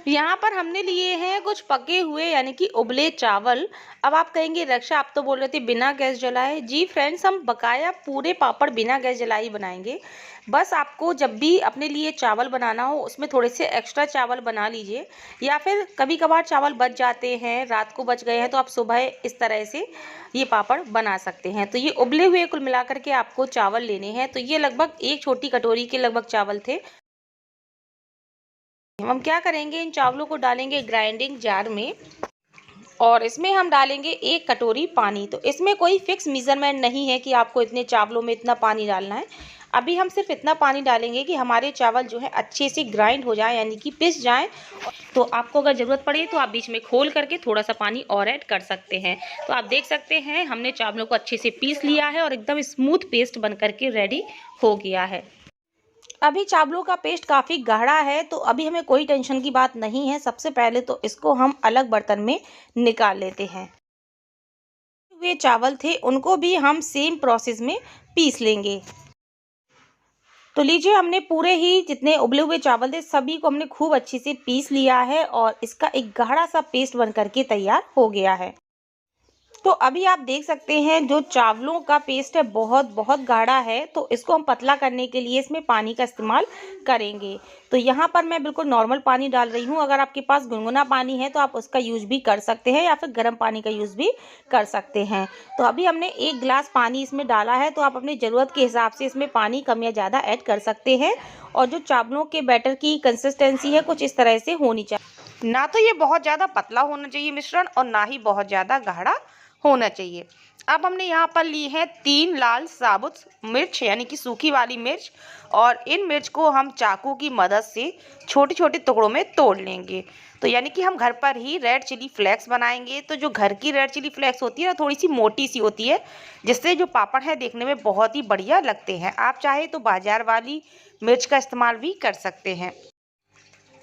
यहाँ पर हमने लिए हैं कुछ पके हुए यानी कि उबले चावल। अब आप कहेंगे रक्षा आप तो बोल रहे थे बिना गैस जलाए। जी फ्रेंड्स, हम बकाया पूरे पापड़ बिना गैस जलाए ही बनाएंगे। बस आपको जब भी अपने लिए चावल बनाना हो उसमें थोड़े से एक्स्ट्रा चावल बना लीजिए, या फिर कभी कभार चावल बच जाते हैं, रात को बच गए हैं, तो आप सुबह इस तरह से ये पापड़ बना सकते हैं। तो ये उबले हुए कुल मिलाकर के आपको चावल लेने हैं। तो ये लगभग एक छोटी कटोरी के लगभग चावल थे। हम क्या करेंगे, इन चावलों को डालेंगे ग्राइंडिंग जार में और इसमें हम डालेंगे एक कटोरी पानी। तो इसमें कोई फिक्स मेजरमेंट नहीं है कि आपको इतने चावलों में इतना पानी डालना है। अभी हम सिर्फ इतना पानी डालेंगे कि हमारे चावल जो है अच्छे से ग्राइंड हो जाए यानी कि पिस जाएं। तो आपको अगर ज़रूरत पड़े तो आप बीच में खोल करके थोड़ा सा पानी और ऐड कर सकते हैं। तो आप देख सकते हैं हमने चावलों को अच्छे से पीस लिया है और एकदम स्मूथ पेस्ट बन करके रेडी हो गया है। अभी चावलों का पेस्ट काफ़ी गाढ़ा है, तो अभी हमें कोई टेंशन की बात नहीं है। सबसे पहले तो इसको हम अलग बर्तन में निकाल लेते हैं। वे चावल थे उनको भी हम सेम प्रोसेस में पीस लेंगे। तो लीजिए, हमने पूरे ही जितने उबले हुए चावल थे सभी को हमने खूब अच्छे से पीस लिया है और इसका एक गाढ़ा सा पेस्ट बन करके तैयार हो गया है। तो अभी आप देख सकते हैं जो चावलों का पेस्ट है बहुत बहुत गाढ़ा है, तो इसको हम पतला करने के लिए इसमें पानी का इस्तेमाल करेंगे। तो यहाँ पर मैं बिल्कुल नॉर्मल पानी डाल रही हूँ। अगर आपके पास गुनगुना पानी है तो आप उसका यूज़ भी कर सकते हैं या फिर गर्म पानी का यूज़ भी कर सकते हैं। तो अभी हमने 1 गिलास पानी इसमें डाला है, तो आप अपनी ज़रूरत के हिसाब से इसमें पानी कम या ज़्यादा ऐड कर सकते हैं। और जो चावलों के बैटर की कंसिस्टेंसी है कुछ इस तरह से होनी चाहिए। ना तो ये बहुत ज़्यादा पतला होना चाहिए मिश्रण और ना ही बहुत ज़्यादा गाढ़ा होना चाहिए। अब हमने यहाँ पर ली है 3 लाल साबुत मिर्च यानी कि सूखी वाली मिर्च, और इन मिर्च को हम चाकू की मदद से छोटे छोटे टुकड़ों में तोड़ लेंगे। तो यानी कि हम घर पर ही रेड चिली फ्लेक्स बनाएंगे। तो जो घर की रेड चिली फ्लेक्स होती है ना, थोड़ी सी मोटी सी होती है, जिससे जो पापड़ है देखने में बहुत ही बढ़िया लगते हैं। आप चाहे तो बाजार वाली मिर्च का इस्तेमाल भी कर सकते हैं।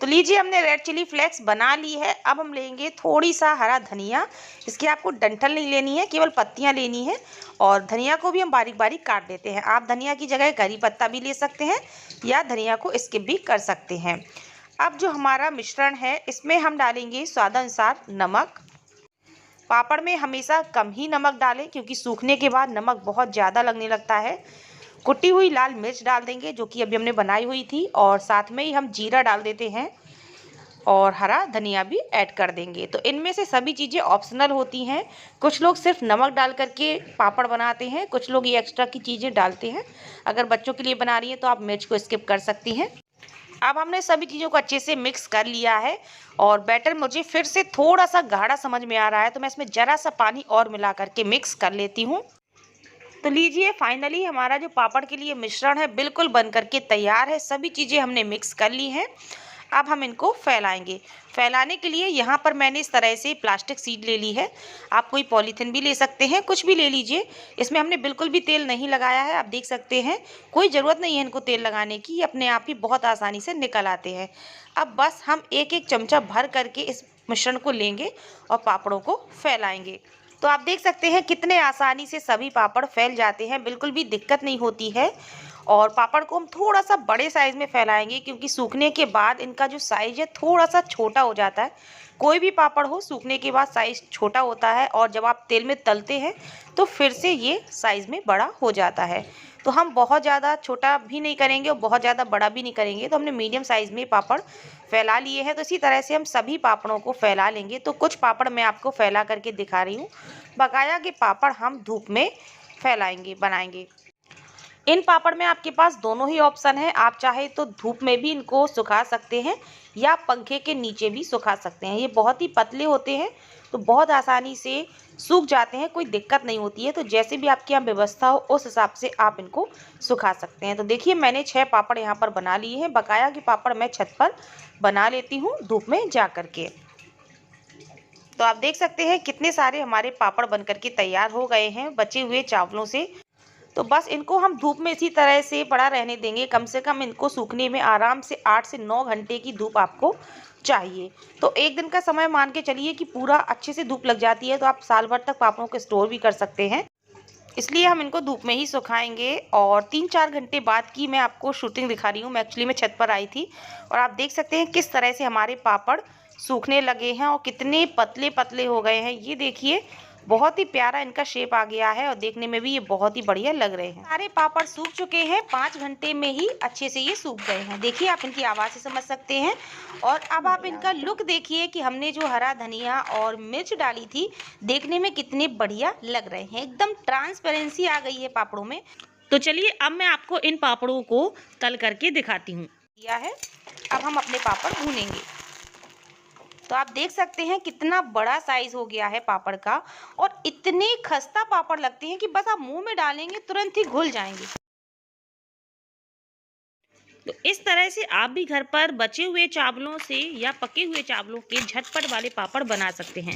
तो लीजिए, हमने रेड चिली फ्लेक्स बना ली है। अब हम लेंगे थोड़ी सा हरा धनिया। इसकी आपको डंठल नहीं लेनी है, केवल पत्तियां लेनी है। और धनिया को भी हम बारीक बारीक काट देते हैं। आप धनिया की जगह करी पत्ता भी ले सकते हैं या धनिया को स्किप भी कर सकते हैं। अब जो हमारा मिश्रण है इसमें हम डालेंगे स्वादानुसार नमक। पापड़ में हमेशा कम ही नमक डालें क्योंकि सूखने के बाद नमक बहुत ज़्यादा लगने लगता है। कुटी हुई लाल मिर्च डाल देंगे जो कि अभी हमने बनाई हुई थी, और साथ में ही हम जीरा डाल देते हैं और हरा धनिया भी ऐड कर देंगे। तो इनमें से सभी चीज़ें ऑप्शनल होती हैं। कुछ लोग सिर्फ नमक डाल करके पापड़ बनाते हैं, कुछ लोग ये एक्स्ट्रा की चीज़ें डालते हैं। अगर बच्चों के लिए बना रही हैं तो आप मिर्च को स्किप कर सकती हैं। अब हमने सभी चीज़ों को अच्छे से मिक्स कर लिया है और बैटर मुझे फिर से थोड़ा सा गाढ़ा समझ में आ रहा है, तो मैं इसमें ज़रा सा पानी और मिला करके मिक्स कर लेती हूँ। तो लीजिए, फाइनली हमारा जो पापड़ के लिए मिश्रण है बिल्कुल बन करके तैयार है। सभी चीज़ें हमने मिक्स कर ली हैं। अब हम इनको फैलाएंगे। फैलाने के लिए यहाँ पर मैंने इस तरह से प्लास्टिक शीट ले ली है। आप कोई पॉलीथीन भी ले सकते हैं, कुछ भी ले लीजिए। इसमें हमने बिल्कुल भी तेल नहीं लगाया है, आप देख सकते हैं। कोई ज़रूरत नहीं है इनको तेल लगाने की, ये अपने आप ही बहुत आसानी से निकल आते हैं। अब बस हम एक एक चमचा भर करके इस मिश्रण को लेंगे और पापड़ों को फैलाएंगे। तो आप देख सकते हैं कितने आसानी से सभी पापड़ फैल जाते हैं, बिल्कुल भी दिक्कत नहीं होती है। और पापड़ को हम थोड़ा सा बड़े साइज़ में फैलाएंगे क्योंकि सूखने के बाद इनका जो साइज़ है थोड़ा सा छोटा हो जाता है। कोई भी पापड़ हो सूखने के बाद साइज़ छोटा होता है और जब आप तेल में तलते हैं तो फिर से ये साइज़ में बड़ा हो जाता है। तो हम बहुत ज़्यादा छोटा भी नहीं करेंगे और बहुत ज़्यादा बड़ा भी नहीं करेंगे। तो हमने मीडियम साइज़ में पापड़ फैला लिए हैं। तो इसी तरह से हम सभी पापड़ों को फैला लेंगे। तो कुछ पापड़ मैं आपको फैला करके दिखा रही हूँ। बकाया के पापड़ हम धूप में फैलाएंगे, बनाएंगे। इन पापड़ में आपके पास दोनों ही ऑप्शन है। आप चाहे तो धूप में भी इनको सुखा सकते हैं या पंखे के नीचे भी सुखा सकते हैं। ये बहुत ही पतले होते हैं तो बहुत आसानी से सूख जाते हैं, कोई दिक्कत नहीं होती है। तो जैसे भी आपके यहाँ व्यवस्था हो उस हिसाब से आप इनको सुखा सकते हैं। तो देखिए, मैंने 6 पापड़ यहाँ पर बना लिए हैं। बकाया के पापड़ मैं छत पर बना लेती हूँ धूप में जा करके। तो आप देख सकते हैं कितने सारे हमारे पापड़ बन करके तैयार हो गए हैं बचे हुए चावलों से। तो बस इनको हम धूप में इसी तरह से पड़ा रहने देंगे। कम से कम इनको सूखने में आराम से 8 से 9 घंटे की धूप आपको चाहिए। तो एक दिन का समय मान के चलिए कि पूरा अच्छे से धूप लग जाती है, तो आप साल भर तक पापड़ों को स्टोर भी कर सकते हैं। इसलिए हम इनको धूप में ही सुखाएंगे। और 3-4 घंटे बाद की मैं आपको शूटिंग दिखा रही हूँ। मैं एक्चुअली छत पर आई थी और आप देख सकते हैं किस तरह से हमारे पापड़ सूखने लगे हैं और कितने पतले पतले हो गए हैं। ये देखिए, बहुत ही प्यारा इनका शेप आ गया है और देखने में भी ये बहुत ही बढ़िया लग रहे हैं। सारे पापड़ सूख चुके हैं, 5 घंटे में ही अच्छे से ये सूख गए हैं। देखिए, आप इनकी आवाज़ से समझ सकते हैं। और अब आप इनका लुक देखिए कि हमने जो हरा धनिया और मिर्च डाली थी, देखने में कितने बढ़िया लग रहे हैं। एकदम ट्रांसपेरेंसी आ गई है पापड़ों में। तो चलिए, अब मैं आपको इन पापड़ों को तल करके दिखाती हूँ। किया है, अब हम अपने पापड़ भूनेंगे। तो आप देख सकते हैं कितना बड़ा साइज हो गया है पापड़ का और इतने खस्ता पापड़ लगते हैं कि बस आप मुंह में डालेंगे तुरंत ही घुल जाएंगे। तो इस तरह से आप भी घर पर बचे हुए चावलों से या पके हुए चावलों के झटपट वाले पापड़ बना सकते हैं।